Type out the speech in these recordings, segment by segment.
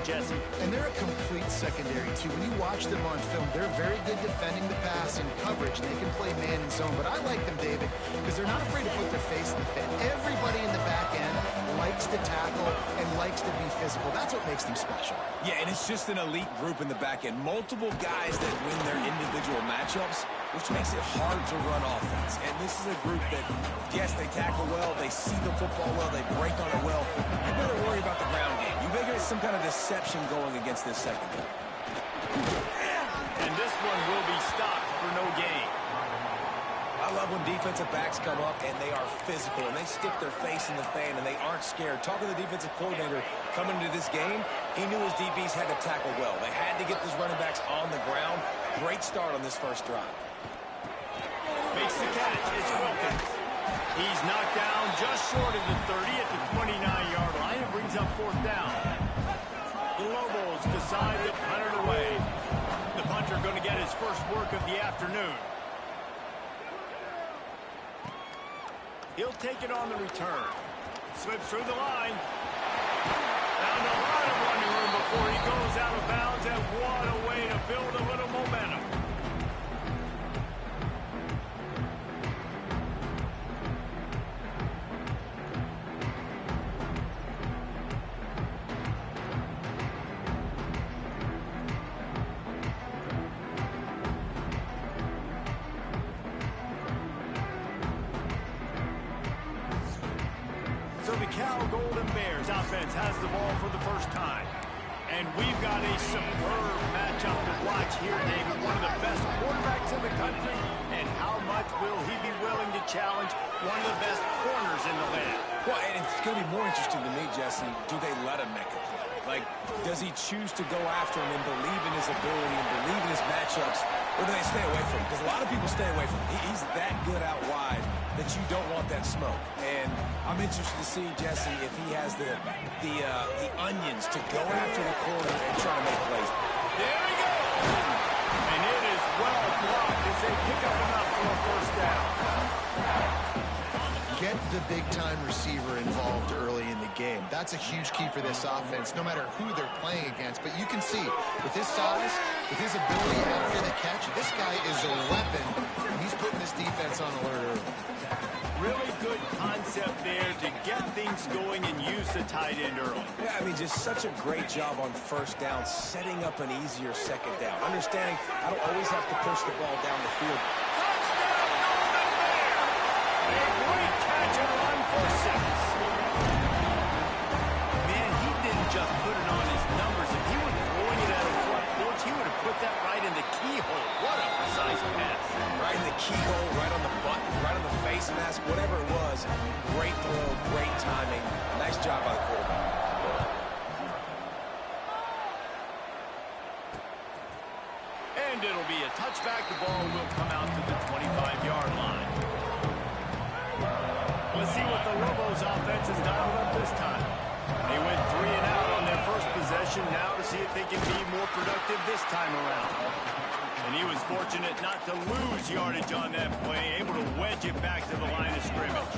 Jesse. And they're a complete secondary, too. When you watch them on film, they're very good defending the pass and coverage, and they can play man and zone. But I like them, David, because they're not afraid to put their face in the fan. Everybody in the back end likes to tackle and likes to be physical. That's what makes them special. Yeah, and it's just an elite group in the back end. Multiple guys that win their individual matchups, which makes it hard to run offense. And this is a group that, yes, they tackle well, they see the football well, they break on it well. You better worry about the ground game. You better get some kind of deception going against this secondary. And this one will be stopped for no gain. I love when defensive backs come up and they are physical and they stick their face in the fan and they aren't scared. Talking to the defensive coordinator coming into this game, he knew his DBs had to tackle well. They had to get these running backs on the ground. Great start on this first drive. Makes the catch. It's Wilkins. He's knocked down just short of the 30 at the 29-yard line. It brings up fourth down. The Lobos decide to punt it away. The punter going to get his first work of the afternoon. He'll take it on the return. Slips through the line. Found a lot of running room before he goes out of bounds, and what a way to build a little momentum. So the Cal Golden Bears offense has the ball for the first time. And we've got a superb matchup to watch here, David. One of the best quarterbacks in the country. And how much will he be willing to challenge one of the best corners in the land? Well, and it's going to be more interesting to me, Jesse, do they let him make a play? Like, does he choose to go after him and believe in his ability and believe in his matchups, or do they stay away from him? Because a lot of people stay away from him. He's that good out wide that you don't want that smoke. And I'm interested to see, Jesse, if he has the onions to go after the corner and try to make plays. There he goes! And it is well blocked as they pick up enough for a first down. Get the big-time receiver involved early in the game. That's a huge key for this offense, no matter who they're playing against. But you can see, with his size, with his ability after the catch, this guy is a weapon, and he's putting this defense on alert early. Really good concept there to get things going and use the tight end early. Yeah, I mean, just such a great job on first down, setting up an easier second down. Understanding I don't always have to push the ball down the field. Touchdown, Golden Bear! A great catch and run for 6. Man, he didn't just put it on his numbers. If he were throwing it at a front porch, he would have put that right in the keyhole. What a precise pass. Right in the keyhole, right on the button, right on the face mask, whatever it was. Great throw, great timing. Nice job by the quarterback. And it'll be a touchback. The ball will come out to the 25-yard line. Let's see what the Lobos offense has dialed up this time. They went 3 and out on their first possession. Now to see if they can be more productive this time around. And he was fortunate not to lose yardage on that play, able to wedge it back to the line of scrimmage.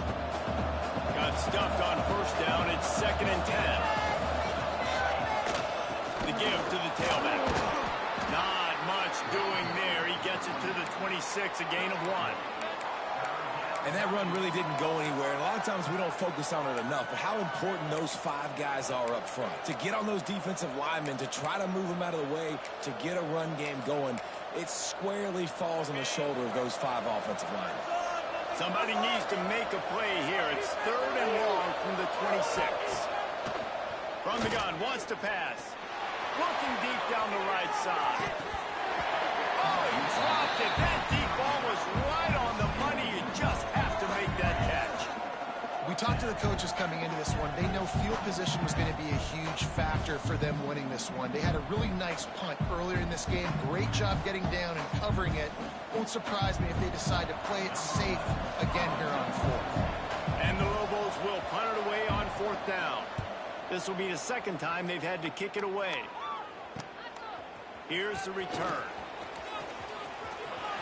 Got stuffed on first down. It's 2nd and 10. The give to the tailback. Not much doing there. He gets it to the 26, a gain of 1. And that run really didn't go anywhere. And a lot of times we don't focus on it enough, but how important those 5 guys are up front. To get on those defensive linemen, to try to move them out of the way, to get a run game going, it squarely falls on the shoulder of those 5 offensive linemen. Somebody needs to make a play here. It's 3rd and long from the 26. From the gun, wants to pass. Looking deep down the right side. Oh, he dropped it. That deep ball was right on the money. You just have to make that catch. We talked to the coaches coming into this one. They know field position was going to be a huge factor for them winning this one. They had a really nice punt earlier in this game. Great job getting down and covering it. Won't surprise me if they decide to play it safe again here on 4th. And the Lobos will punt it away on 4th down. This will be the 2nd time they've had to kick it away. Here's the return.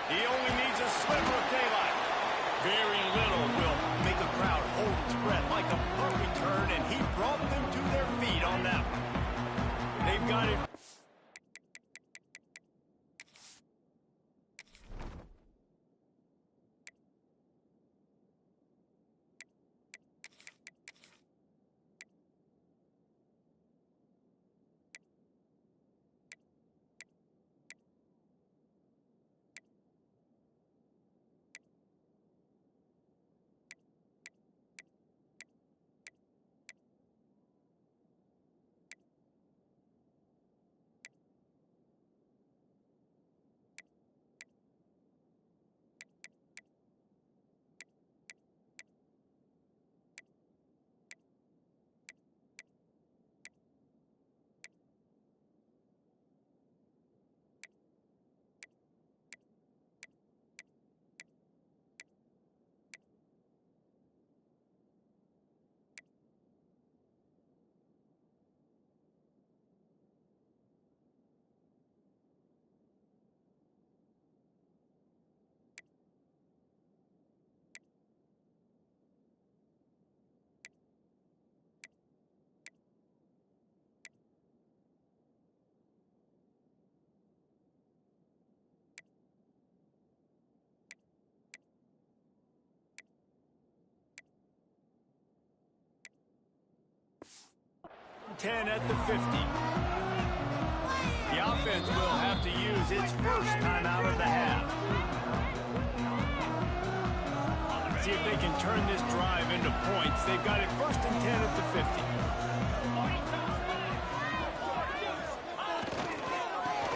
He only needs a sliver of daylight. Very little will make a crowd hold its breath like a punt return, and he brought them to their feet on that one. They 10 at the 50. The offense will have to use its first timeout of the half. See if they can turn this drive into points. They've got it 1st and 10 at the 50.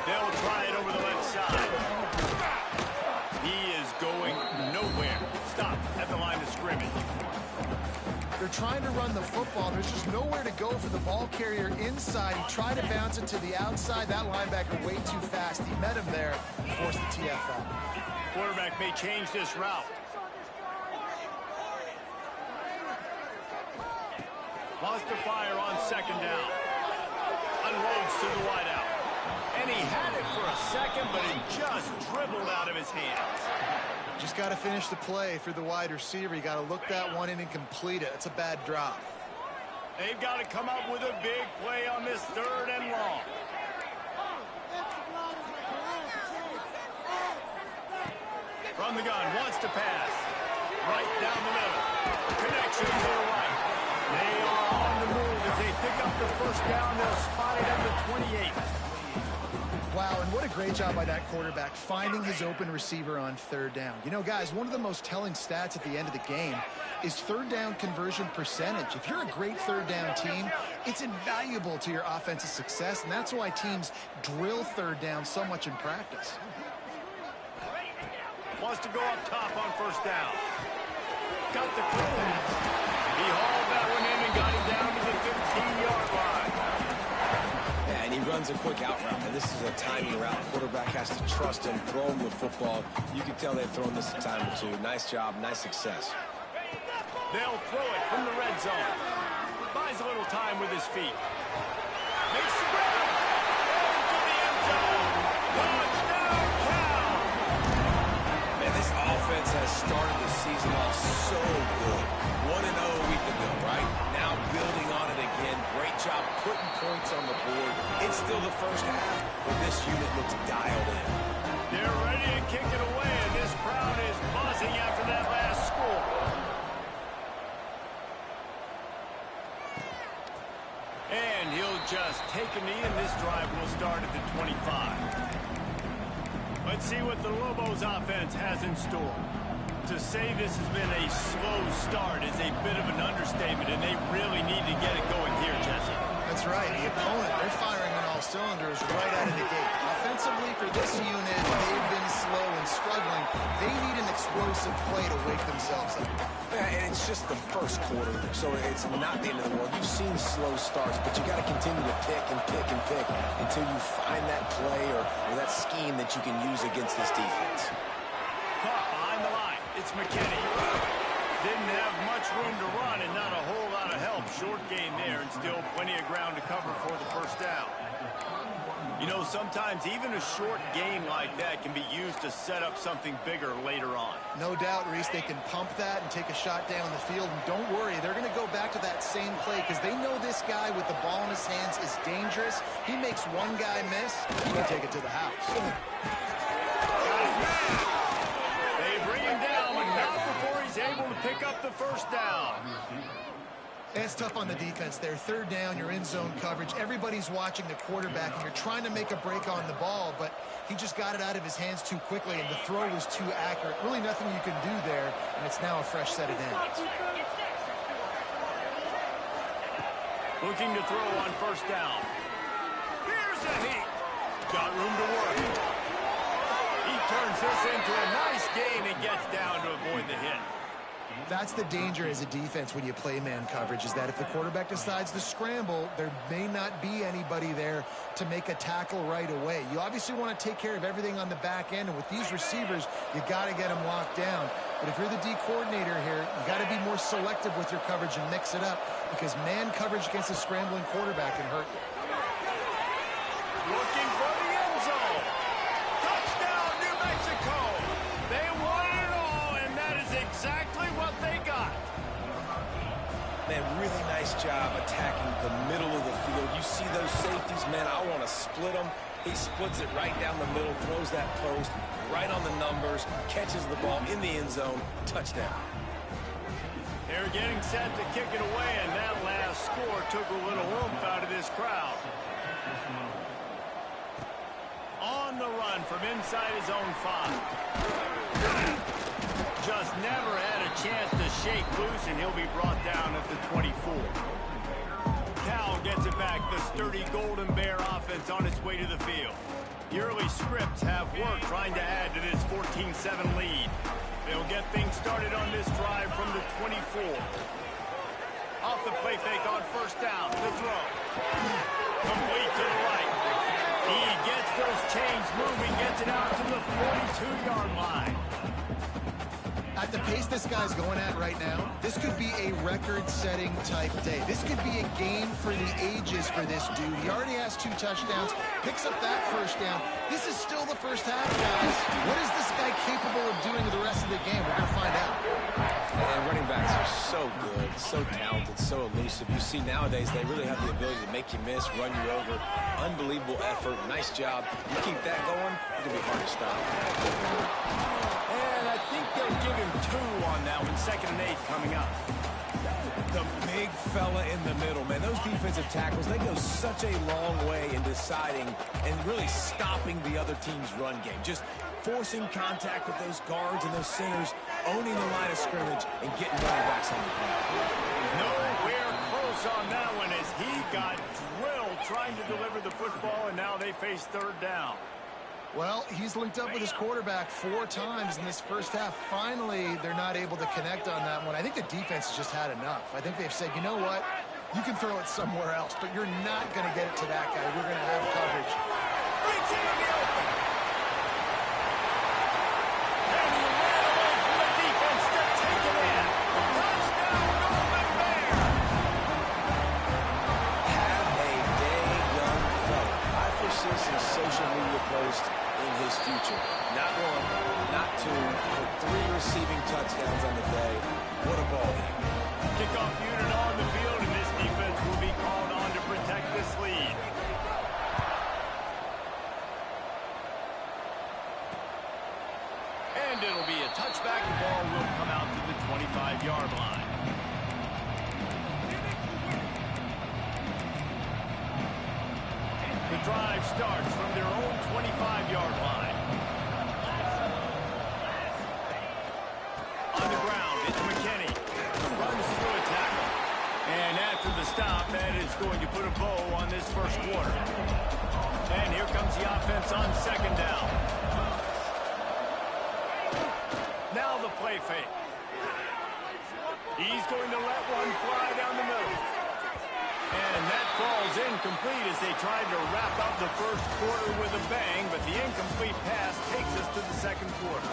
They'll try it over the left side. He is going nowhere. Stop at the line of scrimmage. They're trying to run the football. There's just nowhere to go for the ball carrier inside. He tried to bounce it to the outside. That linebacker way too fast. He met him there, forced the TFL. Quarterback may change this route. Lost to fire on 2nd down. Unloads to the wideout. And he had it for a second, but it just dribbled out of his hands. Just got to finish the play for the wide receiver. You got to look that one in and complete it. It's a bad drop. They've got to come up with a big play on this 3rd and long. From the gun, wants to pass. Right down the middle. Connection to the right. They are on the move as they pick up the 1st down. They'll spot it at the 28. Wow, and what a great job by that quarterback finding his open receiver on 3rd down. You know, guys, one of the most telling stats at the end of the game is 3rd down conversion percentage. If you're a great 3rd down team, it's invaluable to your offensive success, and that's why teams drill 3rd down so much in practice. Wants to go up top on 1st down. Got the pass. He hauled that one in and got him down to the 15-yard line. And he runs a quick out route, and this is a timing route. Quarterback has to trust him, throw him the football. You can tell they've thrown this a time or two. Nice job, nice success. They'll throw it from the red zone. Buys a little time with his feet. Makes the grab. Into the end zone. Touchdown, Cal. Man, this offense has started the season off so good. 1-0 a week ago, right? Now building on it again. Great job putting points on the board. It's still the 1st half, but this unit looks dialed in. They're ready to kick it away, and this crowd is buzzing after that last score. And he'll just take a knee, and this drive will start at the 25. Let's see what the Lobos offense has in store. To say this has been a slow start is a bit of an understatement, and they really need to get it going here, Jesse. That's right. The opponent, they're firing on all cylinders right out of the gate. Offensively, for this unit, they've been slow and struggling. They need an explosive play to wake themselves up. Yeah, and it's just the 1st quarter, so it's not the end of the world. You've seen slow starts, but you got to continue to pick and pick and pick until you find that play or that scheme that you can use against this defense. Caught behind the line. It's McKinney. Didn't have much room to run and not a whole lot of help. Short gain there and still plenty of ground to cover for the 1st down. You know, sometimes even a short gain like that can be used to set up something bigger later on. No doubt, Reese, they can pump that and take a shot down the field. And don't worry, they're going to go back to that same play because they know this guy with the ball in his hands is dangerous. He makes one guy miss, he can take it to the house. Got his man. They bring him down, but not before he's able to pick up the 1st down. It's tough on the defense there. 3rd down, you're in zone coverage. Everybody's watching the quarterback, and you're trying to make a break on the ball, but he just got it out of his hands too quickly, and the throw was too accurate. Really nothing you can do there, and it's now a fresh set of downs. Looking to throw on 1st down. Here's a heat. Got room to work. He turns this into a nice gain and gets down to avoid the hit. That's the danger as a defense when you play man coverage, is that if the quarterback decides to scramble, there may not be anybody there to make a tackle right away. You obviously want to take care of everything on the back end, and with these receivers, you got to get them locked down. But if you're the D coordinator here, you got to be more selective with your coverage and mix it up, because man coverage against a scrambling quarterback can hurt you. Looking for the end zone. Touchdown, New Mexico. They won it all, and that is exactly what they got. Man, really nice job attacking the middle of the field. You see those safeties, man, I want to split them. He splits it right down the middle, throws that post right on the numbers, catches the ball in the end zone, touchdown. They're getting set to kick it away, and that last score took a little oomph out of this crowd. On the run from inside his own 5. Just never had a chance to shake loose, and he'll be brought down at the 24. Cal gets it back. The sturdy Golden Bear offense on its way to the field. The early scripts have worked trying to add to this 14-7 lead. They'll get things started on this drive from the 24. Off the play fake on first down. The throw. Complete to the right. He gets those chains moving, gets it out to the 42-yard line. At the pace this guy's going at right now, this could be a record-setting type day. This could be a game for the ages for this dude. He already has 2 touchdowns, picks up that first down. This is still the first half, guys. What is this guy capable of doing the rest of the game? We're going to find out. And running backs are so good, so talented, so elusive. You see nowadays they really have the ability to make you miss, run you over. Unbelievable effort. Nice job. You keep that going, it's going to be hard to stop. And I think they'll give him 2 on that one. 2nd and 8 coming up. The big fella in the middle, man. Those defensive tackles, they go such a long way in deciding and really stopping the other team's run game. Just forcing contact with those guards and those centers, owning the line of scrimmage, and getting running backs on the ground. Nowhere close on that one as he got drilled trying to deliver the football, and now they face 3rd down. Well, he's linked up with his quarterback 4 times in this first half. Finally, they're not able to connect on that one. I think the defense has just had enough. I think they've said, you know what? You can throw it somewhere else, but you're not going to get it to that guy. We're going to have coverage. Reach in the open. And he ran away from the defense to take it in. Touchdown, Golden Bear. Have a day, young fella. I foresee some social media posts in his future. Not 1, not 2, but 3 receiving touchdowns on the day. What a ball game. Kickoff unit on the field, and this defense will be called on to protect this lead. And it'll be a touchback. The ball will come out to the 25-yard line. The drive starts from their own 25-yard line. On the ground, it's McKinney. Runs through a tackle. And after the stop, that is going to put a bow on this first quarter. And here comes the offense on 2nd down. Now the play fake. He's going to let one fly down the middle. And that falls incomplete as they tried to wrap up the first quarter with a bang, but the incomplete pass takes us to the 2nd quarter.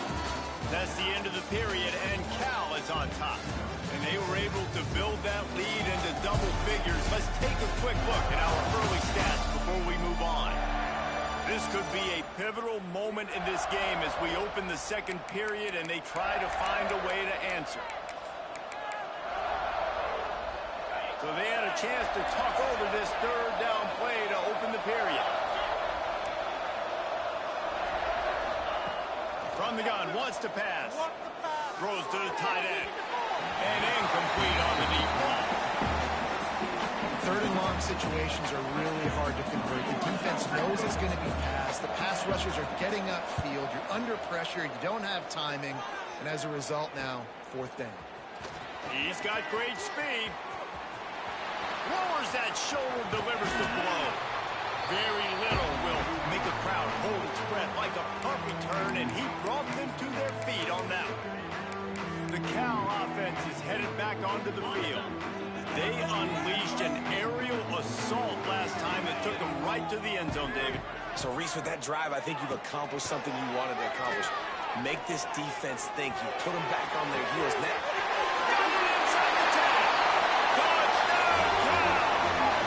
That's the end of the period, and Cal is on top. And they were able to build that lead into double figures. Let's take a quick look at our early stats before we move on. This could be a pivotal moment in this game as we open the 2nd period and they try to find a way to answer. So they had a chance to talk over this 3rd down play to open the period. From the gun, wants to pass. Throws to the tight end. And incomplete on the deep ball. 3rd and long situations are really hard to convert. The defense knows it's going to be passed. The pass rushers are getting upfield. You're under pressure. You don't have timing. And as a result now, 4th down. He's got great speed. Lowers that shoulder, delivers the blow. Very little will make a crowd hold its breath like a punt return, and he brought them to their feet on that one. The Cal offense is headed back onto the field. They unleashed an aerial assault last time that took them right to the end zone, David. So, Reese, with that drive, I think you've accomplished something you wanted to accomplish. Make this defense think. You put them back on their heels. Now, inside the 10. Touchdown, Cal.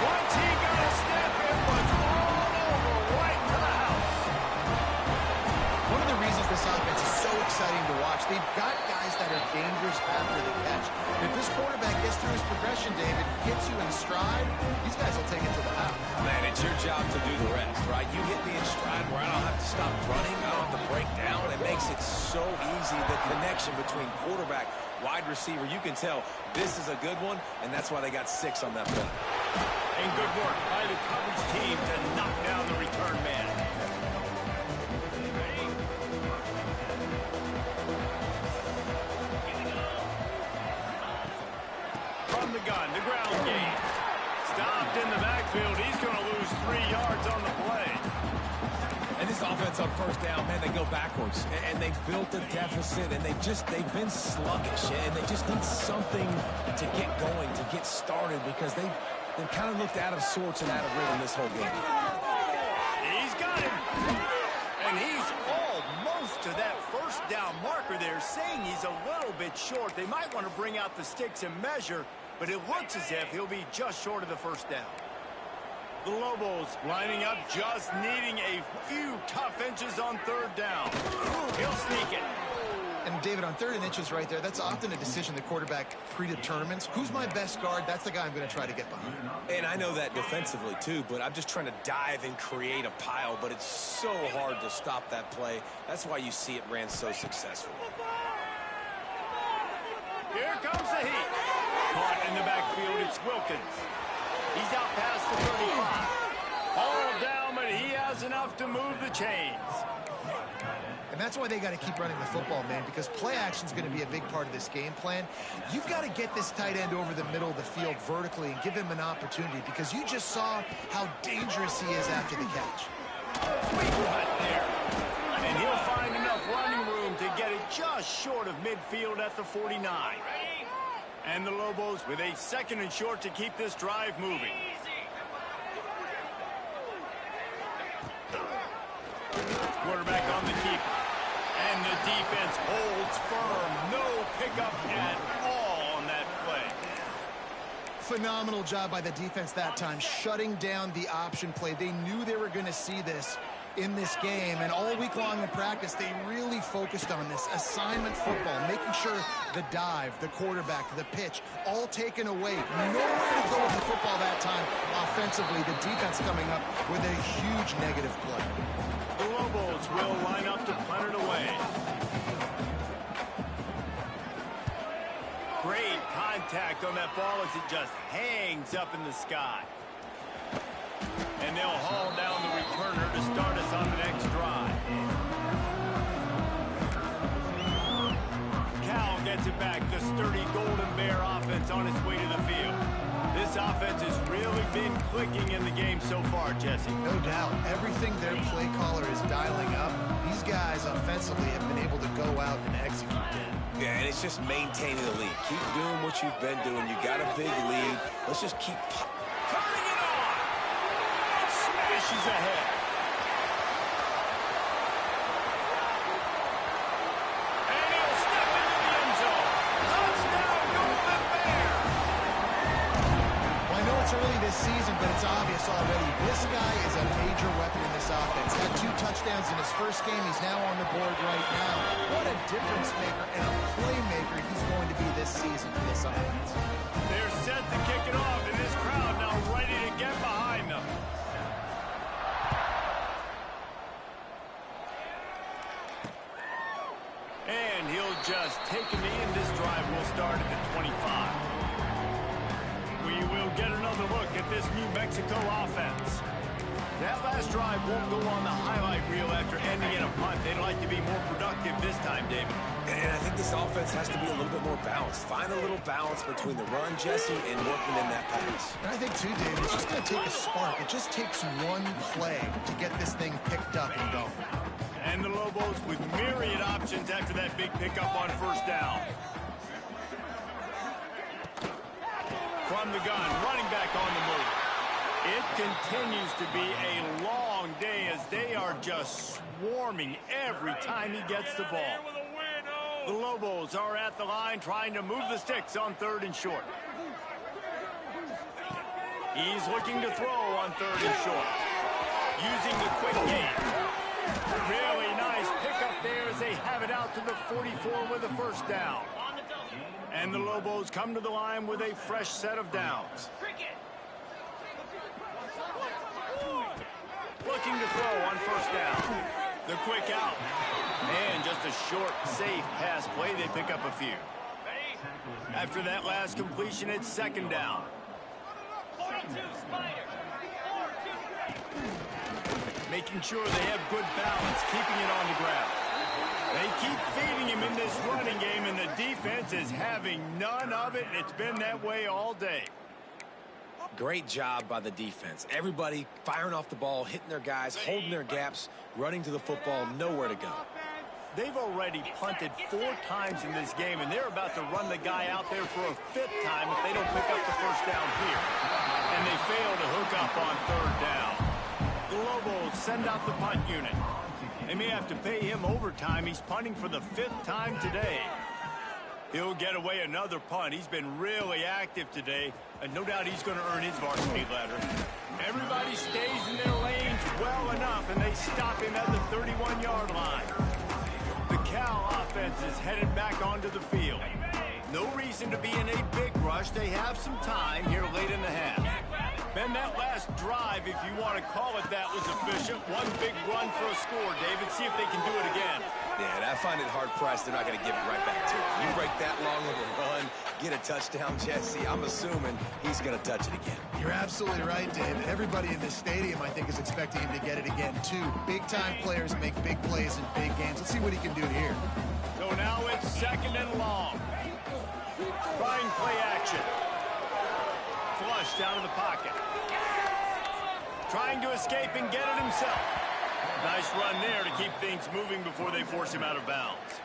Once he got a step, it was all over right to the house. One of the reasons this offense is so exciting to watch, they've got guys that are dangerous after the catch. If this quarterback gets through his progression, David, gets you in stride, these guys will take it to the house. man, it's your job to do the rest, right? You hit me in stride where I don't have to stop running. I don't have to break down. It makes it so easy, the connection between quarterback Wide receiver, you can tell this is a good one, and that's why they got 6 on that play. And good work by the coverage team to knock down the return man. From the gun, the ground game. Stopped in the backfield. He's going to lose 3 yards on the play. And this offense on first down, man, they go backwards. And they've built a deficit, and they've been sluggish. And they just need something to get going, to get started, because they've kind of looked out of sorts and out of rhythm this whole game. He's got him. And he's almost to that first down marker there, saying he's a little bit short. They might want to bring out the sticks and measure, but it looks as if he'll be just short of the first down. The Lobos lining up, just needing a few tough inches on third down. He'll sneak it. And David, on 3rd and inches right there, that's often a decision the quarterback predetermines. Who's my best guard? That's the guy I'm going to try to get behind. And I know that defensively, too, but I'm just trying to dive and create a pile, but it's so hard to stop that play. That's why you see it ran so successful. Here comes the heat. Caught in the backfield, it's Wilkins. He's out past the 35. All down, but he has enough to move the chains. And that's why they got to keep running the football, man, because play action is going to be a big part of this game plan. You've got to get this tight end over the middle of the field vertically and give him an opportunity, because you just saw how dangerous he is after the catch. Sweet cut there. And he'll find enough running room to get it just short of midfield at the 49. And the Lobos with a 2nd and short to keep this drive moving. Quarterback on the keeper. And the defense holds firm. No pickup at all on that play. Phenomenal job by the defense that time, shutting down the option play. They knew they were going to see this in this game, and all week long in practice, they really focused on this assignment football, making sure the dive, the quarterback, the pitch, all taken away. Nowhere to go with the football that time offensively. The defense coming up with a huge negative play. The Lobos will line up to punt it away. Great contact on that ball as it just hangs up in the sky. And they'll haul down the returner to start us on the next drive. Cal gets it back. The sturdy Golden Bear offense on its way to the field. This offense has really been clicking in the game so far, Jesse. No doubt. Everything their play caller is dialing up, these guys offensively have been able to go out and execute that. Yeah, and it's just maintaining the lead. Keep doing what you've been doing. You got a big lead. Let's just keep turning it on. Smashes ahead. And he'll step into the end zone. Touchdown, Golden Bear. Well, I know it's early this season, but it's obvious already. This guy is a major weapon in this offense. Had 2 touchdowns in his first game. He's now on the board right now. What a difference maker and a playmaker he's going to be this season for this offense. They're set to kick it off, and this crowd now ready to get behind them. And he'll just take a knee, and this drive will start at the 25. We will get another look at this New Mexico offense. That last drive won't go on the highlight reel after ending in a punt. They'd like to be more productive this time, David. And I think this offense has to be a little bit more balanced. Find a little balance between the run, Jesse, and working in that pass. And I think, too, David, it's just going to take a spark. It just takes one play to get this thing picked up and going. And the Lobos with myriad options after that big pickup on first down. From the gun, running back on the move. It continues to be a long day as they are just swarming every time he gets the ball. The Lobos are at the line trying to move the sticks on 3rd and short. He's looking to throw on 3rd and short. Using the quick game. Really nice pickup there as they have it out to the 44 with a first down. And the Lobos come to the line with a fresh set of downs. Looking to throw on first down. The quick out. And just a short, safe pass play. They pick up a few. After that last completion, it's second down. 42, Spider. 4-2-3. Making sure they have good balance, keeping it on the ground. They keep feeding him in this running game, and the defense is having none of it. It's been that way all day. Great job by the defense. Everybody firing off the ball, hitting their guys, holding their gaps, running to the football, nowhere to go. They've already punted 4 times in this game, and they're about to run the guy out there for a 5th time if they don't pick up the first down here. And they fail to hook up on 3rd down. The Lobos send out the punt unit. They may have to pay him overtime. He's punting for the 5th time today. He'll get away another punt. He's been really active today, and no doubt he's going to earn his varsity letter. Everybody stays in their lanes well enough, and they stop him at the 31-yard line. The Cal offense is headed back onto the field. No reason to be in a big rush. They have some time here late in the half. Man, that last drive, if you want to call it that, was efficient. One big run for a score, David. See if they can do it again. Yeah, and I find it hard-pressed they're not going to give it right back to you. You break that long of a run, get a touchdown, Jesse, I'm assuming he's going to touch it again. You're absolutely right, David. Everybody in this stadium, I think, is expecting him to get it again, too. Big-time players make big plays in big games. Let's see what he can do here. So now it's second and long. Trying play action. Flush down to the pocket. Trying to escape and get it himself. Nice run there to keep things moving before they force him out of bounds.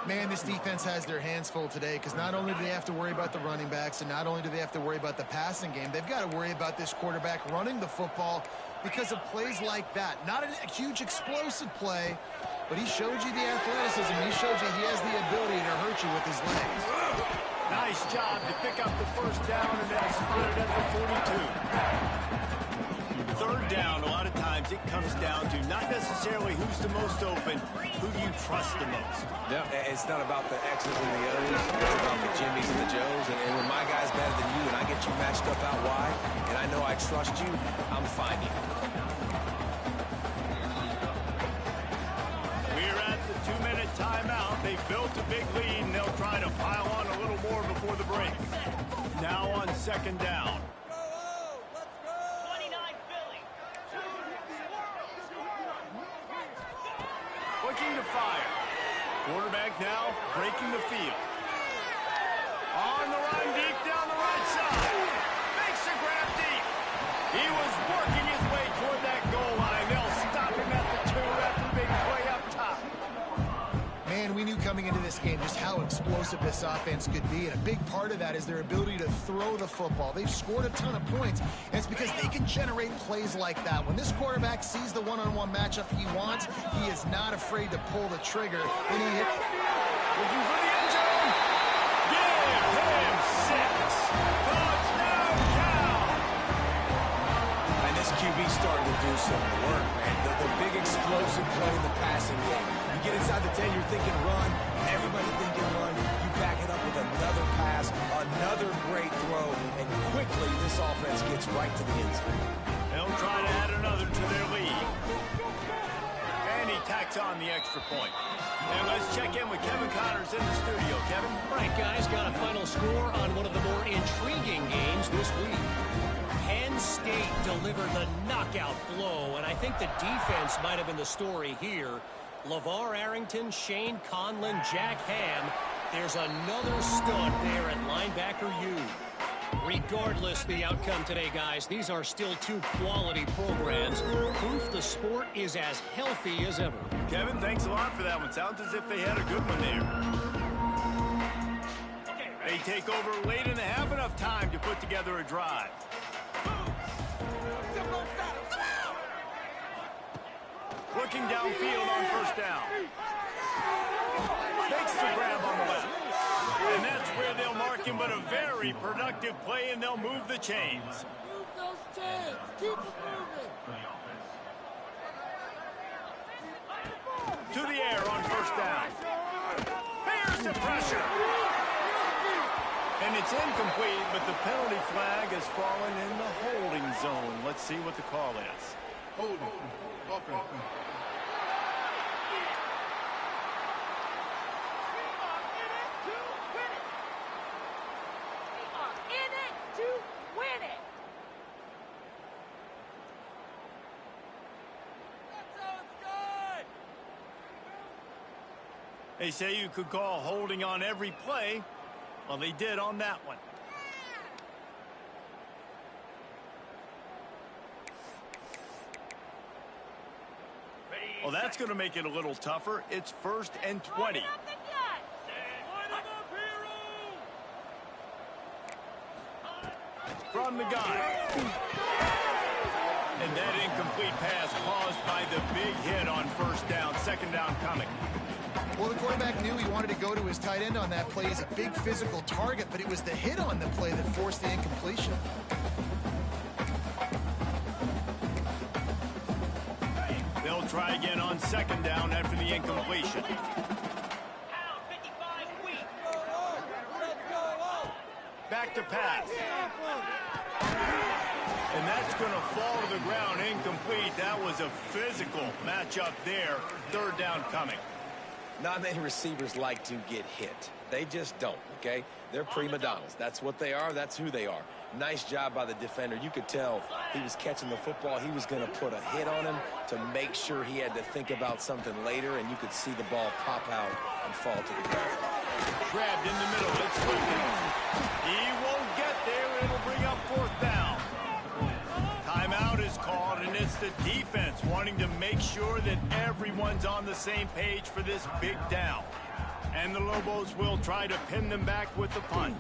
Man, this defense has their hands full today because not only do they have to worry about the running backs and not only do they have to worry about the passing game, they've got to worry about this quarterback running the football because of plays like that. Not a huge explosive play, but he showed you the athleticism. He showed you he has the ability to hurt you with his legs. Nice job to pick up the first down and then spot it at the 42. 3rd down, a lot of times it comes down to not necessarily who's the most open, who do you trust the most. Yeah, it's not about the X's and the O's. It's about the Jimmys and the Joes. And when my guy's better than you and I get you matched up out wide, and I know I trust you, I'm finding you. We're at the 2-minute timeout. They built a big lead, and they'll try to pile on a little more before the break. Now on 2nd down. Looking to fire. Quarterback now breaking the field. On the run deep down the right side. Makes the grab deep. He was working his way toward that goal line. They'll stop him at the 2 after the big play up top. Man, we knew coming into this game just how explosive this offense could be, and a big part of that is their ability to throw the football. They've scored a ton of points, and it's because they can generate plays like that. When this quarterback sees the one-on-one matchup he wants, he is not afraid to pull the trigger. And he hit. Looking for the end zone. Give him 6. Touchdown, Cal. And this QB starting to do some work, man. The big explosive play in the passing game. You get inside the 10, you're thinking run. Everybody thinking run. You back it up with another pass, another great throw, and quickly this offense gets right to the end zone. They'll try to add another to their lead. And he tacks on the extra point. And let's check in with Kevin Connors in the studio. Kevin? All right, guys, got a final score on one of the more intriguing games this week. Penn State delivered the knockout blow, and I think the defense might have been the story here. LeVar Arrington, Shane Conlon, Jack Ham. There's another stud there at linebacker U. Regardless the outcome today, guys, these are still 2 quality programs. Proof the sport is as healthy as ever. Kevin, thanks a lot for that one. Sounds as if they had a good one there. They take over late in the half, enough time to put together a drive. Looking downfield on 1st down. Makes the grab on the left. And that's where they'll mark him, but a very productive play, and they'll move the chains. Move those chains. Keep it moving. To the air on 1st down. Bears the pressure. And it's incomplete, but the penalty flag has fallen in the holding zone. Let's see what the call is. Holding. Okay. They say you could call holding on every play. Well, they did on that one. Well, that's going to make it a little tougher. It's 1st and 20. From the guy. And that incomplete pass caused by the big hit on 1st down. 2nd down coming. Well, the quarterback knew he wanted to go to his tight end on that play. He's a big physical target, but it was the hit on the play that forced the incompletion. They'll try again on 2nd down after the incompletion. Back to pass. And that's going to fall to the ground incomplete. That was a physical matchup there. 3rd down coming. Not many receivers like to get hit. They just don't, okay? They're prima donnas. That's what they are. That's who they are. Nice job by the defender. You could tell he was catching the football. He was going to put a hit on him to make sure he had to think about something later, and you could see the ball pop out and fall to the ground. Grabbed in the middle. It's Wilkins. He won't get there. It'll bring up 4th down. Timeout is called, and it's the defense wanting to make sure that everyone's on the same page for this big down. And the Lobos will try to pin them back with the punt.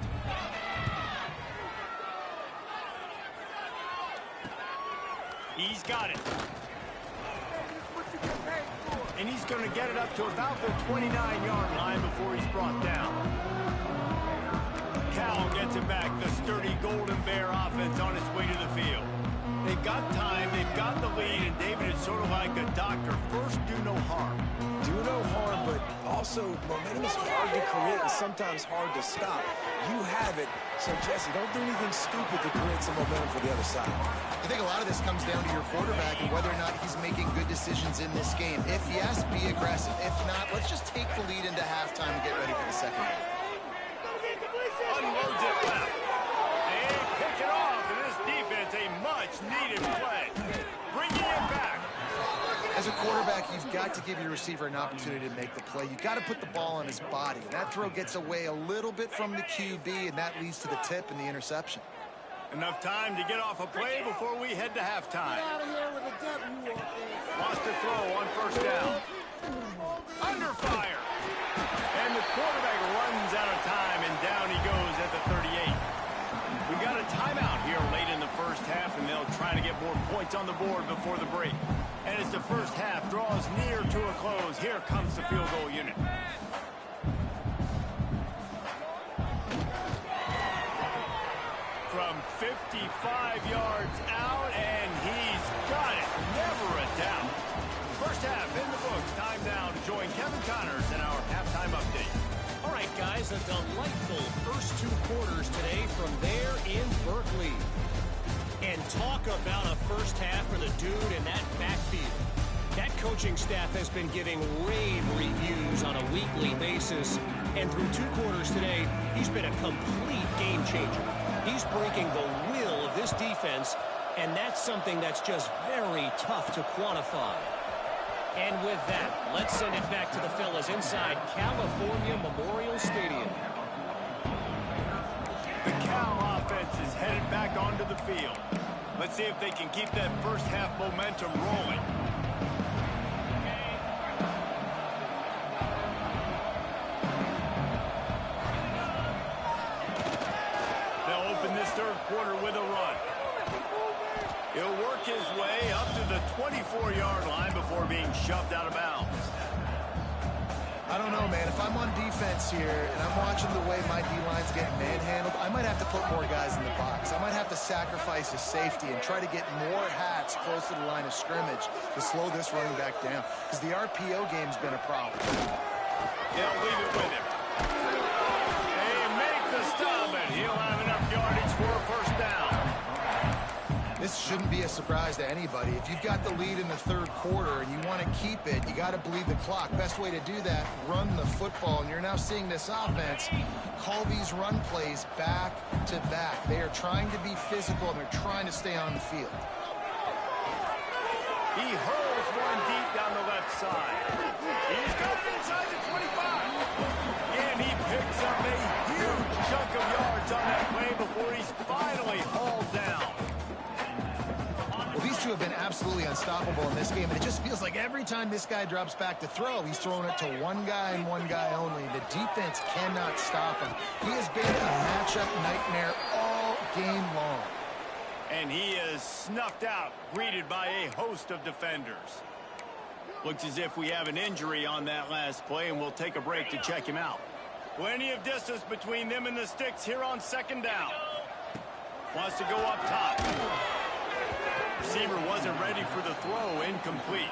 He's got it. And he's going to get it up to about the 29-yard line before he's brought down. Cal gets it back. The sturdy Golden Bear offense on its way to the field. They've got time, they've got the lead, and David is sort of like a doctor. First, do no harm. Do no harm, but also momentum is hard to create and sometimes hard to stop. You have it, so Jesse, don't do anything stupid to create some momentum for the other side. I think a lot of this comes down to your quarterback and whether or not he's making good decisions in this game. If yes, be aggressive. If not, let's just take the lead into halftime and get ready for the second half. Unloads it left. They pick it off, and this defense, a much-needed play. Bringing it back. As a quarterback, you've got to give your receiver an opportunity to make the play. You've got to put the ball on his body. That throw gets away a little bit from the QB, and that leads to the tip and the interception. Enough time to get off a play before we head to halftime. Get out of here with a W on this. Lost a throw on 1st down. Under fire. And the quarterback runs out of time, and down he goes at the 38. We got a timeout here late in the 1st half, and they'll try to get more points on the board before the break. And as the 1st half draws near to a close, here comes the field goal unit. From 55 yards out, and he's got it. Never a doubt. 1st half in the books. Time now to join Kevin Connors in our halftime update. All right, guys, a delightful first 2 quarters today from there in Berkeley. And talk about a 1st half for the dude in that backfield. That coaching staff has been giving rave reviews on a weekly basis. And through 2 quarters today, he's been a complete game changer. He's breaking the will of this defense, and that's something that's just very tough to quantify. And with that, let's send it back to the fellas inside California Memorial Stadium. The Cal offense is headed back onto the field. Let's see if they can keep that 1st half momentum rolling. They'll open this 3rd quarter with a run. He'll work his way up to the 24-yard line before being shoved out of bounds. I don't know, man. If I'm on defense here and I'm watching the way my D-line's getting manhandled, I might have to put more guys in the box. I might have to sacrifice a safety and try to get more hats close to the line of scrimmage to slow this running back down, because the RPO game's been a problem. They'll leave it with him. They make the stop, and he'll have enough yardage for a 1st down. This shouldn't be a surprise to anybody. If you've got the lead in the 3rd quarter and you want to keep it, you got to bleed the clock. Best way to do that, run the football. And you're now seeing this offense call these run plays back to back. They are trying to be physical, and they're trying to stay on the field. He hurls one deep down the left side. He's got it inside the 25. picks up a huge chunk of yards on that play before he's finally hauled down. Well, these two have been absolutely unstoppable in this game, and it just feels like every time this guy drops back to throw, he's throwing it to one guy and one guy only. The defense cannot stop him. He has been a matchup nightmare all game long. And he is snuffed out, greeted by a host of defenders. Looks as if we have an injury on that last play, and we'll take a break to check him out. Plenty of distance between them and the sticks here on second down. Wants to go up top. Receiver wasn't ready for the throw, incomplete.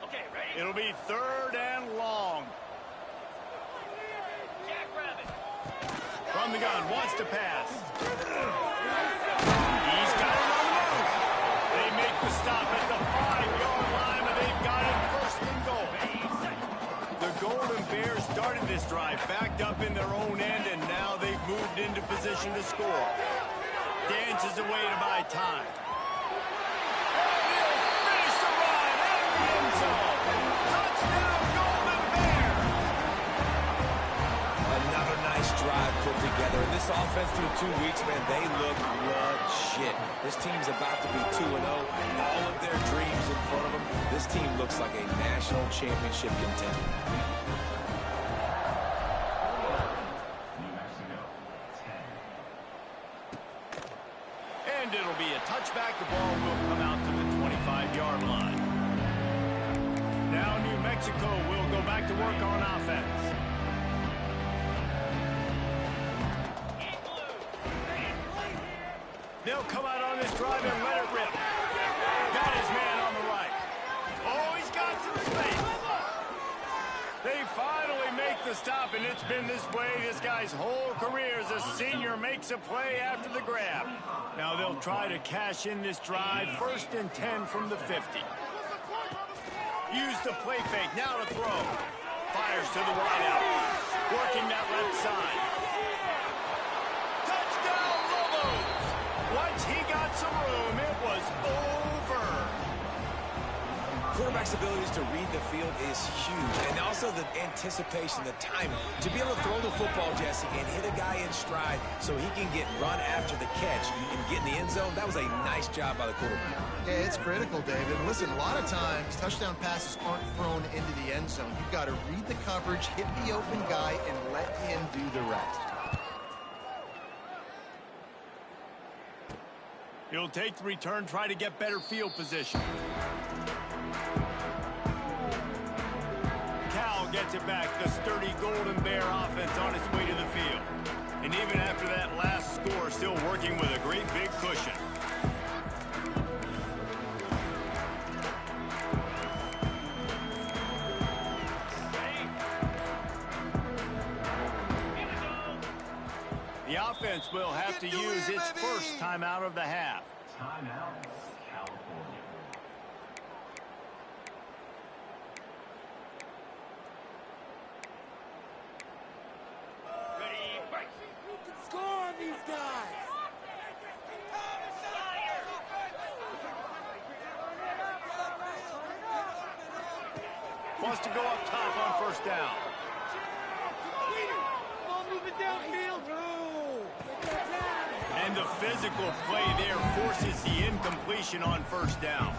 Okay, ready? It'll be third and long. Jackrabbit. From the gun, wants to pass. He's got it on the move. They make the stop at the 5-yard line, but they've got it first and goal. The Golden Bears started this drive backed up in their own end, and now they've moved into position to score. Dances away to buy time. Finish the run at the end zone. Touchdown, Golden Bears! Another nice drive put together. And this offense through 2 weeks, man, they look legit. This team's about to be 2-0. All of their dreams in front of them. This team looks like a national championship contender. And it'll be a touchback. The ball will come out to the 25-yard line. Now New Mexico will go back to work on offense. They'll come out on this drive and let it rip. Got his man on the right. Oh, he's got some space. They finally make the stop, and it's been this way this guy's whole career as a senior makes a play after the grab. Now they'll try to cash in this drive. First and 10 from the 50. Use the play fake. Now to throw. Fires to the wideout. Working that left side. Touchdown, Lobos! Once he got some room, it was over. Quarterback's abilities to read the field is huge, and also the anticipation, the timing. To be able to throw the football, Jesse, and hit a guy in stride so he can get run after the catch and get in the end zone, that was a nice job by the quarterback. Yeah, it's critical, David. Listen, a lot of times, touchdown passes aren't thrown into the end zone. You've got to read the coverage, hit the open guy, and let him do the rest. He'll take the return, try to get better field position. Cal gets it back. The sturdy Golden Bear offense on its way to the field. And even after that last score, still working with a great big cushion. The offense will have to use its first timeout of the half. Timeout, California. Ready, break. You can score on these guys. Wants to go up top on first down. Ball moving downfield. And the physical play there forces the incompletion on first down.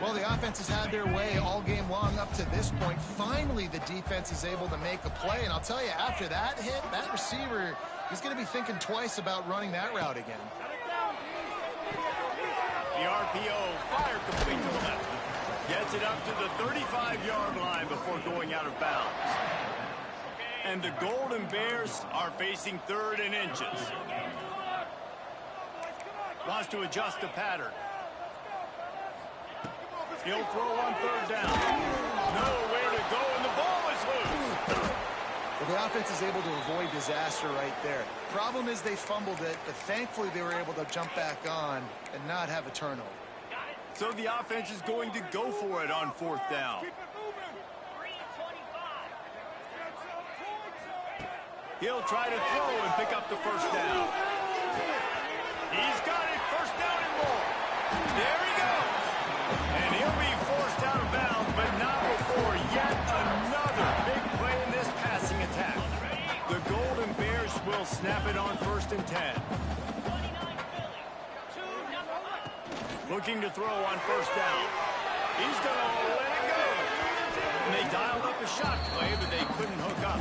Well, the offense has had their way all game long up to this point. Finally, the defense is able to make a play. And I'll tell you, after that hit, that receiver is going to be thinking twice about running that route again. The RPO fire complete to the left. Gets it up to the 35-yard line before going out of bounds. And the Golden Bears are facing third and inches. Wants to adjust the pattern. He'll throw on third down. Nowhere to go, and the ball is loose. Well, the offense is able to avoid disaster right there. Problem is they fumbled it, but thankfully they were able to jump back on and not have a turnover. So the offense is going to go for it on fourth down. He'll try to throw and pick up the first down. He's got it, first down and more. There he goes. And he'll be forced out of bounds, but not before yet another big play in this passing attack. The Golden Bears will snap it on 1st and 10. Looking to throw on 1st down. He's going to let it go. And they dialed up a shot play, but they couldn't hook up.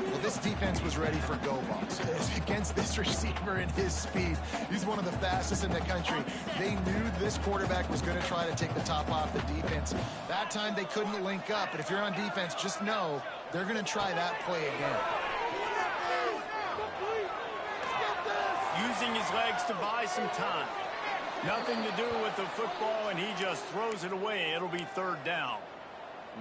Well, this defense was ready for go balls. Against this receiver and his speed, he's one of the fastest in the country. They knew this quarterback was going to try to take the top off the defense. That time they couldn't link up, but if you're on defense, just know they're going to try that play again. Using his legs to buy some time. Nothing to do with the football, and he just throws it away. It'll be 3rd down.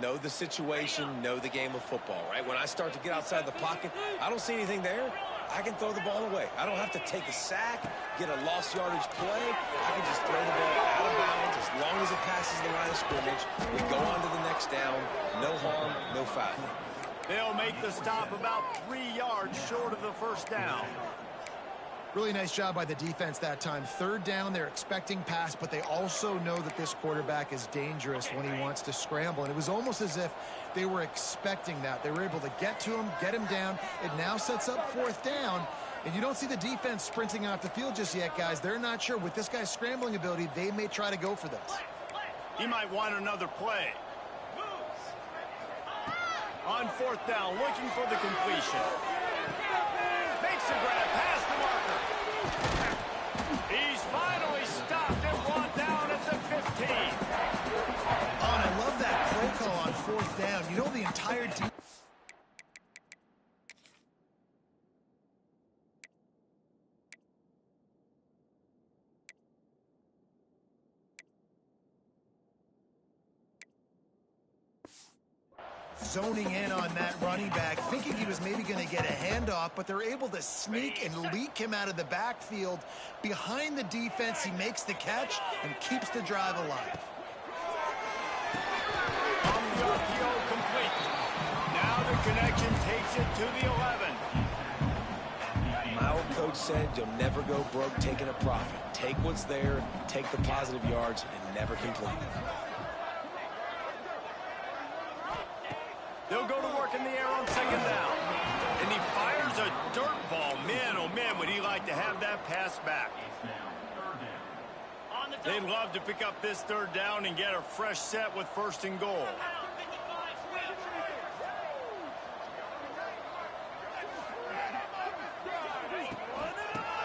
Know the situation, know the game of football, right? When I start to get outside the pocket, I don't see anything there. I can throw the ball away. I don't have to take a sack, get a lost yardage play. I can just throw the ball out of bounds as long as it passes the line of scrimmage. We go on to the next down. No harm, no foul. They'll make the stop about 3 yards short of the 1st down. Really nice job by the defense that time. 3rd down, they're expecting pass, but they also know that this quarterback is dangerous when he wants to scramble. And it was almost as if they were expecting that. They were able to get to him, get him down. It now sets up 4th down. And you don't see the defense sprinting off the field just yet, guys. They're not sure. With this guy's scrambling ability, they may try to go for this. He might want another play. On 4th down, looking for the completion. Makes a grab past the marker. He's finally stopped and brought down at the 15. Oh, and I love that play call on 4th down. You know the entire defense. Zoning in on that running back, thinking he was maybe going to get a handoff, but they're able to sneak and leak him out of the backfield. Behind the defense, he makes the catch and keeps the drive alive. RPO complete. Now the connection takes it to the 11. My old coach said you'll never go broke taking a profit. Take what's there, take the positive yards, and never complain. They'll go to work in the air on 2nd down. And he fires a dirt ball. Man, oh man, would he like to have that pass back. They'd love to pick up this 3rd down and get a fresh set with 1st and goal.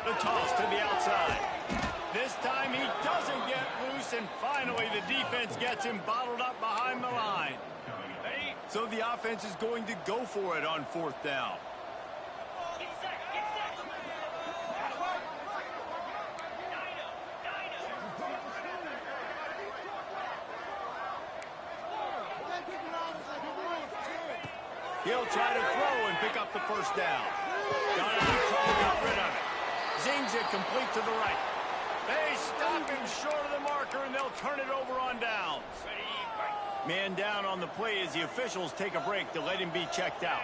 The toss to the outside. This time he doesn't get loose, and finally the defense gets him bottled up behind the line. So the offense is going to go for it on 4th down. He'll try to throw and pick up the 1st down. Got rid of it. Zings it complete to the right. They stop him short of the marker, and they'll turn it over on downs. Man down on the play as the officials take a break to let him be checked out.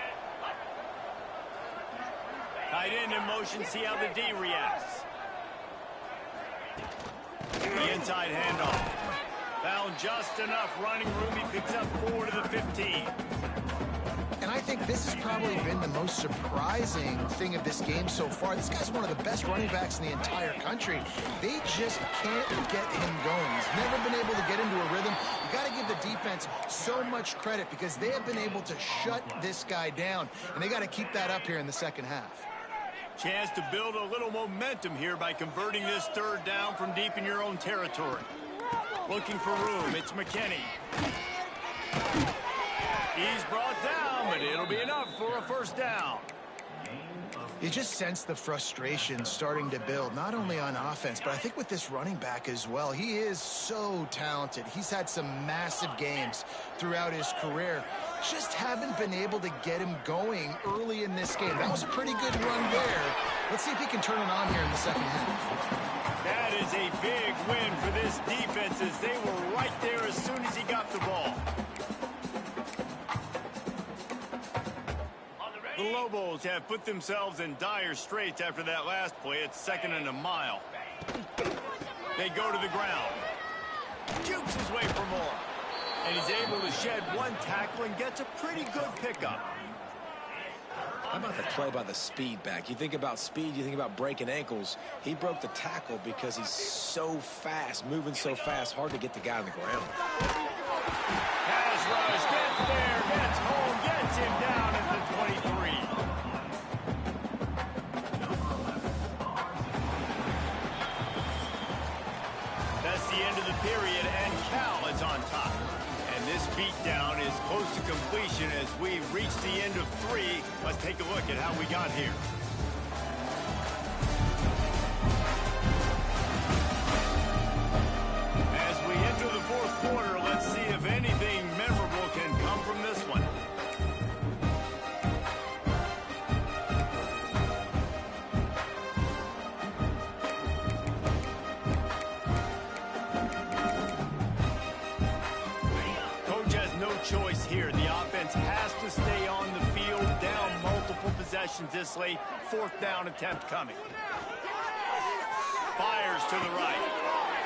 Tight end in motion, see how the D reacts. The inside handoff. Found just enough running room. He picks up 4 to the 15. And I think this has probably been the most surprising thing of this game so far. This guy's one of the best running backs in the entire country. They just can't get him going. He's never been able to get into a rhythm. You got to give the defense so much credit because they have been able to shut this guy down. And they got to keep that up here in the 2nd half. Chance to build a little momentum here by converting this 3rd down from deep in your own territory. Looking for room. It's McKinney. He's brought down, but it'll be enough for a 1st down. You just sense the frustration starting to build, not only on offense, but I think with this running back as well. He is so talented. He's had some massive games throughout his career. Just haven't been able to get him going early in this game. That was a pretty good run there. Let's see if he can turn it on here in the 2nd half. That is a big win for this defense as they were right there as soon as he got the ball. The Lobos have put themselves in dire straits after that last play. It's 2nd and a mile. They go to the ground. Jukes his way for more. And he's able to shed one tackle and gets a pretty good pickup. How about the play by the speed back? You think about speed, you think about breaking ankles. He broke the tackle because he's so fast, moving so fast, hard to get the guy on the ground. Pass rush, gets there, gets home, gets him down at the 23. That's the end of the period, and Cal is on top. And this beatdown is close to completion as we reach the end of 3. Let's take a look at how we got here. As we enter the fourth quarter, let's see if anything memorable can come from this one. Choice here. The offense has to stay on the field, down multiple possessions this late. 4th down attempt coming. Fires to the right.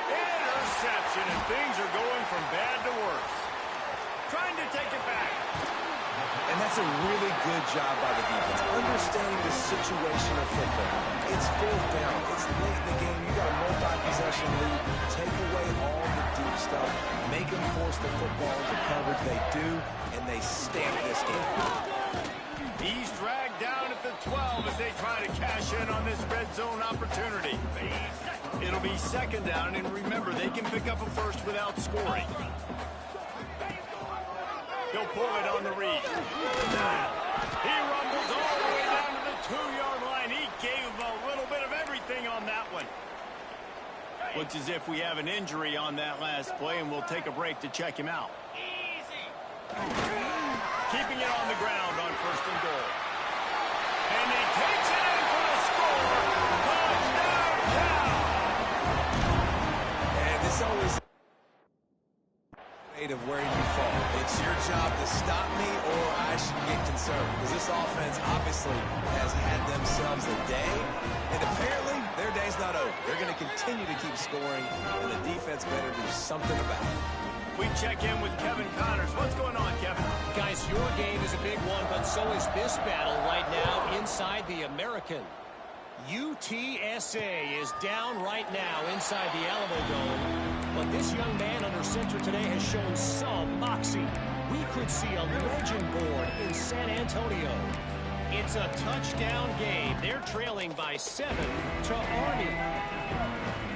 Interception, and things are going from bad to worse. Trying to take it back. And that's a really good job by the defense, understanding the situation of football. It's 4th down. It's late in the game. You got a multi-possession lead. Take away all the deep stuff. Make them force the football into coverage. They do, and they stamp this game. He's dragged down at the 12 as they try to cash in on this red zone opportunity. It'll be 2nd down, and remember, they can pick up a first without scoring. He'll pull it on the read. He rumbles all the way down to the 2-yard line. He gave him a little bit of everything on that one. Looks as if we have an injury on that last play, and we'll take a break to check him out. Keeping it on the ground on 1st and goal. And he takes it in for the score. Touchdown, Cal! And this always of where you fall. It's your job to stop me, or I should get concerned, because this offense obviously has had themselves a day, and apparently their day's not over. They're going to continue to keep scoring, and the defense better do something about it. We check in with Kevin Connors. What's going on, Kevin? Guys, your game is a big one, but so is this battle right now inside the American. UTSA is down right now inside the Alamo Dome. But this young man under center today has shown some moxie. We could see a legend born in San Antonio. It's a touchdown game. They're trailing by 7 to Army.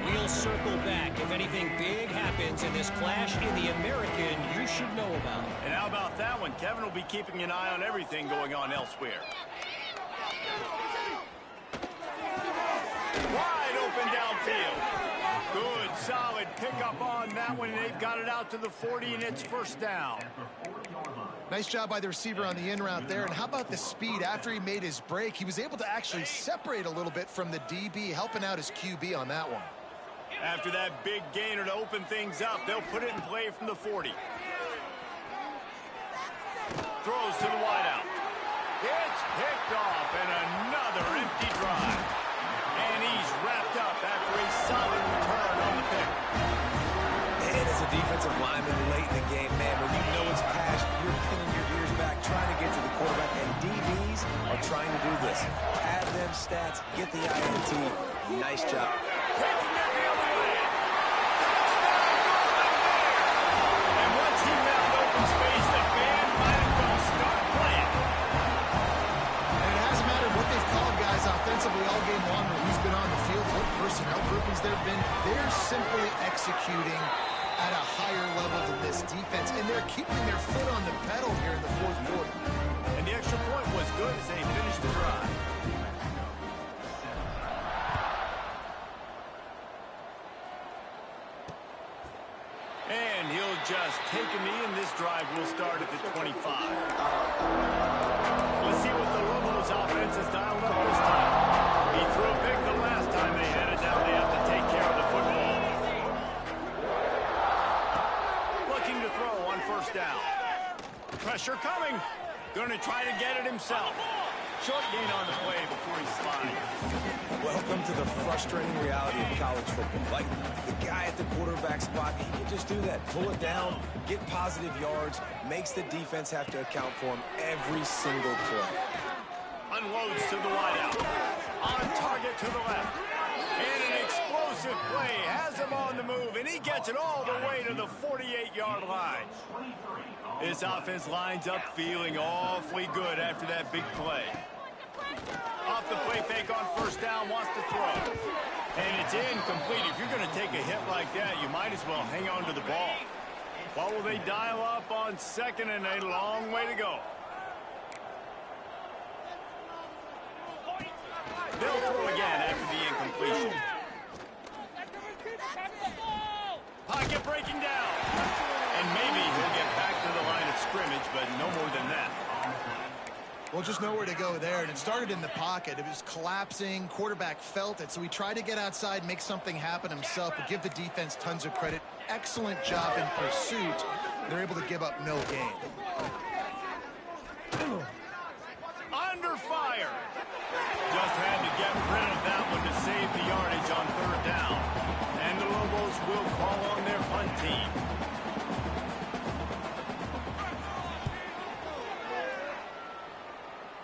We'll circle back. If anything big happens in this clash in the American, you should know about it. And how about that one? Kevin will be keeping an eye on everything going on elsewhere. Wide open downfield. Good, solid pickup on that one. They've got it out to the 40, and it's 1st down. Nice job by the receiver on the in route there. And how about the speed? After he made his break, he was able to actually separate a little bit from the DB, helping out his QB on that one. After that big gainer to open things up, they'll put it in play from the 40. Throws to the wideout. It's picked off, and another empty drive. And he's wrapped up after a solid return on the pick. And as a defensive lineman late in the game, man, when you know it's passed, you're pinning your ears back, trying to get to the quarterback, and DBs are trying to do this. Add them stats, get the INT. Nice job. Taking it the other way. And once he found open space, the band might as well start playing. And it hasn't mattered what they've called guys offensively all game long, or who's been on the field, what personnel groupings there have been. They're simply executing at a higher level than this defense, and they're keeping their foot on the pedal here in the 4th quarter. And the extra point was good as they finished the drive. And he'll just take a knee, and this drive will start at the 25. Let's see what the Lobos offense has dialed up this time. He threw a pick the last time they had it. Now they have to take care of the football. Looking to throw on 1st down. Pressure coming. Going to try to get it himself. Short gain on the play before he slides. Welcome to the frustrating reality of college football. Like, the guy at the quarterback spot, he can just do that. Pull it down, get positive yards, makes the defense have to account for him every single play. Unloads to the wideout. On target to the left. And an explosive play. Has him on the move, and he gets it all the way to the 48-yard line. This offense lines up feeling awfully good after that big play. Off the play fake on first down, wants to throw. And it's incomplete. If you're going to take a hit like that, you might as well hang on to the ball. What will they dial up on second and a long way to go? They'll throw again after the incompletion. Pocket breaking down. And maybe he'll get back to the line of scrimmage, but no more than that. Well, just nowhere to go there, and it started in the pocket. It was collapsing. Quarterback felt it, so he tried to get outside, make something happen himself, but give the defense tons of credit. Excellent job in pursuit. They're able to give up no gain. Under fire. Just had to get rid of that one to save the yardage on third down. And the Lobos will call on their punt team.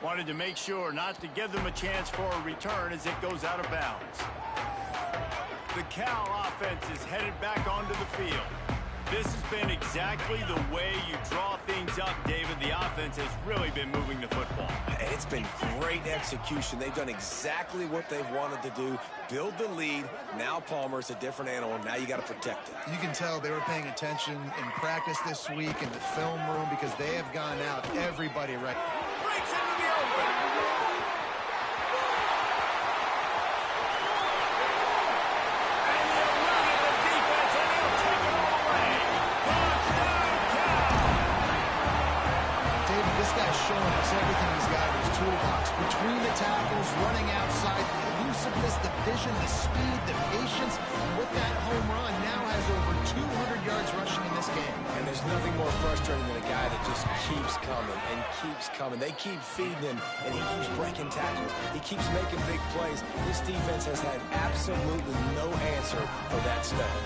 Wanted to make sure not to give them a chance for a return as it goes out of bounds. The Cal offense is headed back onto the field. This has been exactly the way you draw things up, David. The offense has really been moving the football. And it's been great execution. They've done exactly what they've wanted to do. Build the lead. Now Palmer's a different animal. Now you got to protect it. You can tell they were paying attention in practice this week in the film room because they have gone out everybody right. Breaks into the open. And they eluded the defense, and they'll take it all away. Touchdown, Cal! David, this guy's showing us everything he's got in his toolbox. Between the tackles, running outside, the elusiveness, the vision, the speed, the patience. And with that home run, now has over 200 yards rushing in this game. And there's nothing more frustrating than a guy that just keeps coming and keeps coming. They keep feeding him, and he keeps breaking tackles. He keeps making big plays. This defense has had absolutely no answer for that stuff.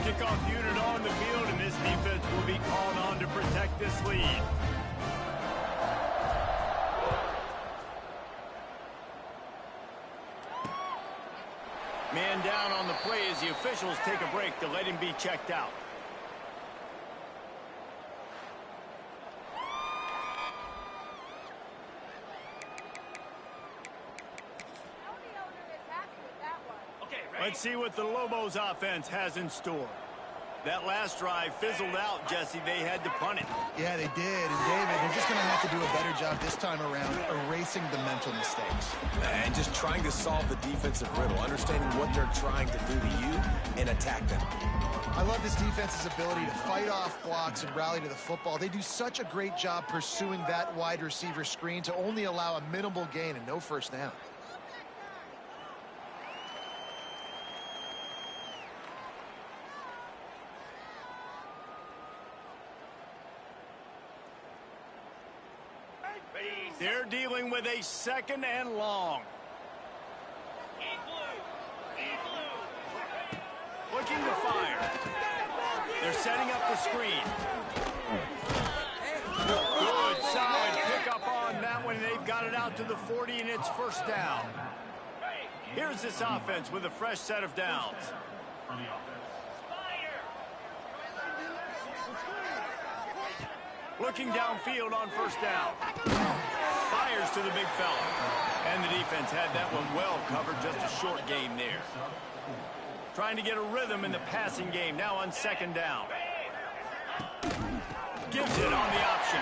Kickoff unit on the field, and this defense will be called on to protect this lead. Man down on the play as the officials take a break to let him be checked out. Okay, ready? Let's see what the Lobos offense has in store. That last drive fizzled out, Jesse. They had to punt it. Yeah, they did. And David, they're just going to have to do a better job this time around erasing the mental mistakes. And just trying to solve the defensive riddle, understanding what they're trying to do to you and attack them. I love this defense's ability to fight off blocks and rally to the football. They do such a great job pursuing that wide receiver screen to only allow a minimal gain and no first down. They're dealing with a second and long. Eat blue. Eat blue. Looking to fire. They're setting up the screen. Good, solid pickup on that one. They've got it out to the 40, and it's first down. Here's this offense with a fresh set of downs. For the offense. Looking downfield on first down. Fires to the big fella. And the defense had that one well covered, just a short gain there. Trying to get a rhythm in the passing game, now on second down. Gives it on the option.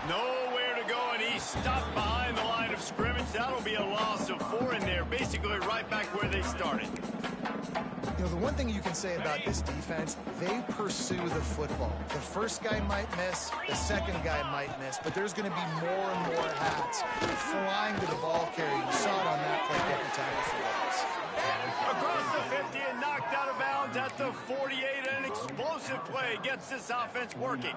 Nowhere to go, and he's stopped behind the line of scrimmage. That'll be a loss of 4 in there, basically right back where they started. You know, the one thing you can say about this defense, they pursue the football. The first guy might miss, the second guy might miss, but there's going to be more and more hats flying to the ball carrier. You saw it on that play, getting tackled for loss. Across the 50 and knocked out of bounds at the 48. An explosive play gets this offense working.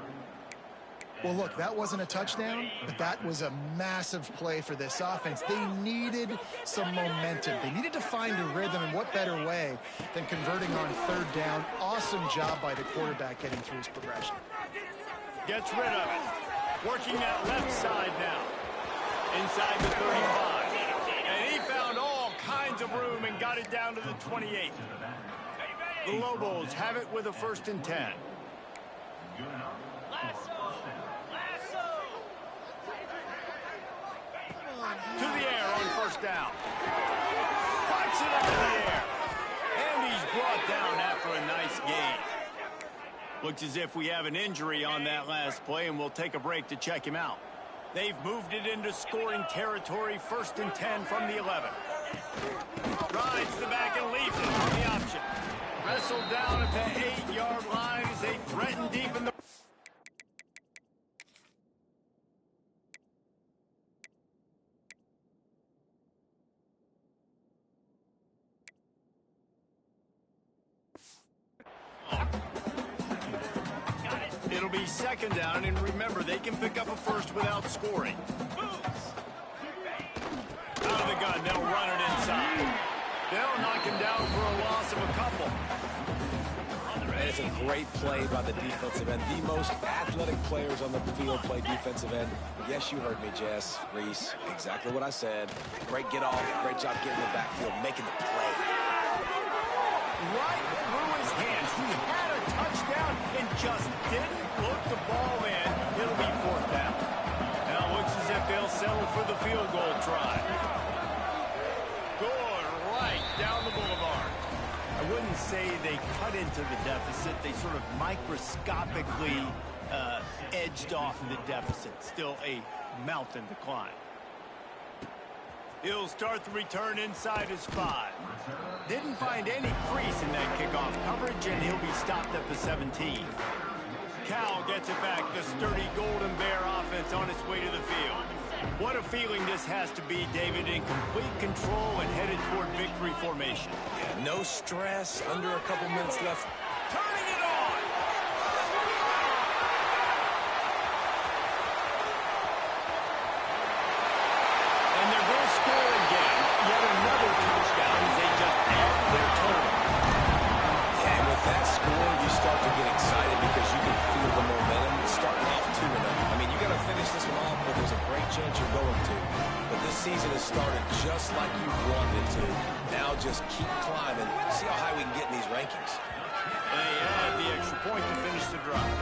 Well, look, that wasn't a touchdown, but that was a massive play for this offense. They needed some momentum. They needed to find a rhythm, and what better way than converting on third down. Awesome job by the quarterback getting through his progression. Gets rid of it. Working that left side now. Inside the 35. And he found all kinds of room and got it down to the 28. The Lobos have it with a 1st and 10. To the air on 1st down. Puts it up in the air. And he's brought down after a nice gain. Looks as if we have an injury on that last play, and we'll take a break to check him out. They've moved it into scoring territory, 1st and 10 from the 11. Rides the back and leaves it on the option. Wrestled down at the 8-yard line as they threaten deep in the... It'll be 2nd down, and remember, they can pick up a 1st without scoring. Out of the gun, they'll run it inside. They'll knock him down for a loss of a couple. And it's a great play by the defensive end. The most athletic players on the field play defensive end. Yes, you heard me, Jess, Reese. Exactly what I said. Great get off. Great job getting in the backfield, making the play. Right through his hands. He had a touchdown and just didn't look the ball in. It'll be 4th down. Now it looks as if they'll settle for the field goal try. Going right down the boulevard. I wouldn't say they cut into the deficit. They sort of microscopically edged off the deficit. Still a mountain to climb. He'll start the return inside his 5. Didn't find any crease in that kickoff coverage, and he'll be stopped at the 17. Cal gets it back. The sturdy Golden Bear offense on its way to the field. What a feeling this has to be, David, in complete control and headed toward victory formation. Yeah, no stress, under a couple minutes left. Turning it on! And they're going to score again. Yet another touchdown as they just add to their total. Yeah, and with that score, you start to get excited because you can feel the momentum starting off 2-0. I mean, you got to finish this one off, but there's a great chance you're going to. But this season has started just like you wanted it to. Now just keep climbing. See how high we can get in these rankings. They add the extra point to finish the drive.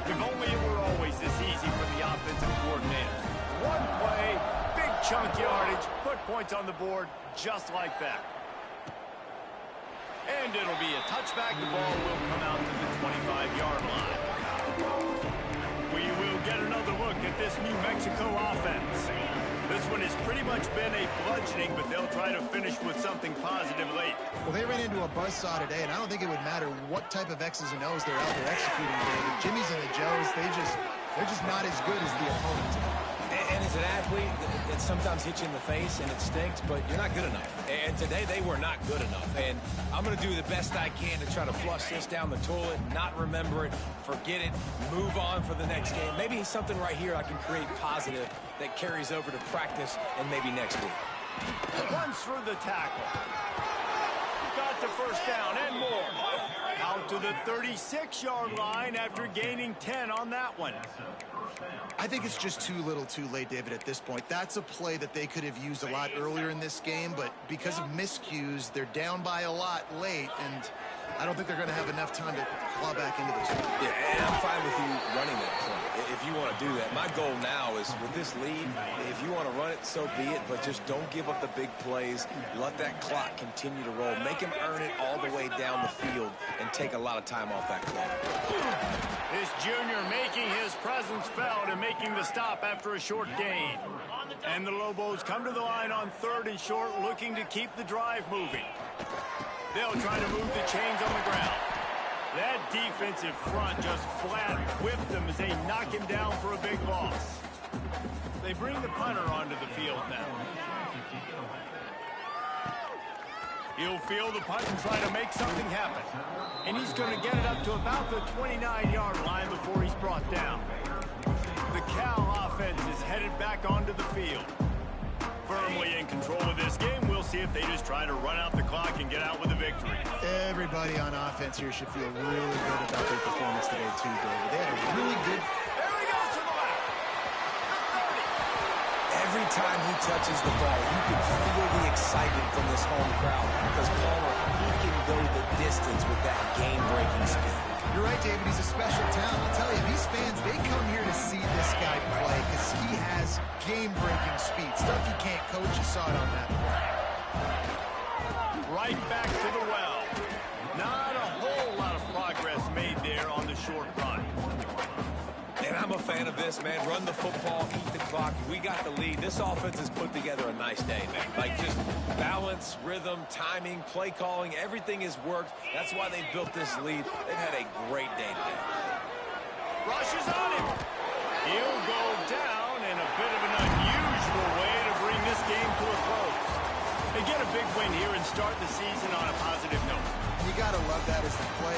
If only it were always this easy for the offensive coordinator. One play, big chunk yardage, put points on the board just like that. And it'll be a touchback. The ball will come out to the 25-yard line. We will get another look at this New Mexico offense. This one has pretty much been a bludgeoning, but they'll try to finish with something positive late. Well, they ran into a buzzsaw today, and I don't think it would matter what type of X's and O's they're out there executing today. The Jimmys and the Joes, they're just not as good as the opponent. And as an athlete, it sometimes hits you in the face and it stinks, but you're not good enough. And today they were not good enough. And I'm going to do the best I can to try to flush this down the toilet, not remember it, forget it, move on for the next game. Maybe something right here I can create positive that carries over to practice and maybe next week. Runs through the tackle. Got the 1st down and more. Out to the 36-yard line after gaining 10 on that one. I think it's just too little too late, David, at this point. That's a play that they could have used a lot earlier in this game, but because of miscues, they're down by a lot late, and I don't think they're going to have enough time to claw back into this. Yeah, and I'm fine with you running that play if you want to do that. My goal now is with this lead, if you want to run it, so be it, but just don't give up the big plays. Let that clock continue to roll. Make him earn it all the way down the field and take a lot of time off that clock. This junior making his presence felt and making the stop after a short gain. And the Lobos come to the line on 3rd and short, looking to keep the drive moving. They'll try to move the chains on the ground. That defensive front just flat whipped them as they knock him down for a big loss. They bring the punter onto the field now. He'll feel the punt and try to make something happen. And he's going to get it up to about the 29-yard line before he's brought down. The Cal offense is headed back onto the field. Firmly in control of this game. We'll see if they just try to run out the clock and get out with a victory. Everybody on offense here should feel really good about their performance today, too, David. They had a really good... There he goes to the left. Every time he touches the ball, you can feel the excitement from this home crowd because Palmer, he can go the distance with that game-breaking speed. You're right, David. He's a special talent. I'll tell you, these fans, they come here to see this guy play because he has game-breaking speed. Stuff you can't coach. You saw it on that play. Right back to the well. Not a whole lot of progress made there on the short run. And I'm a fan of this, man. Run the football, eat the clock. We got the lead. This offense has put together a nice day, man. Like, just balance, rhythm, timing, play calling, everything has worked. That's why they built this lead. They've had a great day today. Rushes on him. He'll go down in a bit of an unusual way to bring this game to a close. They get a big win here and start the season on a positive note. You got to love that as the player.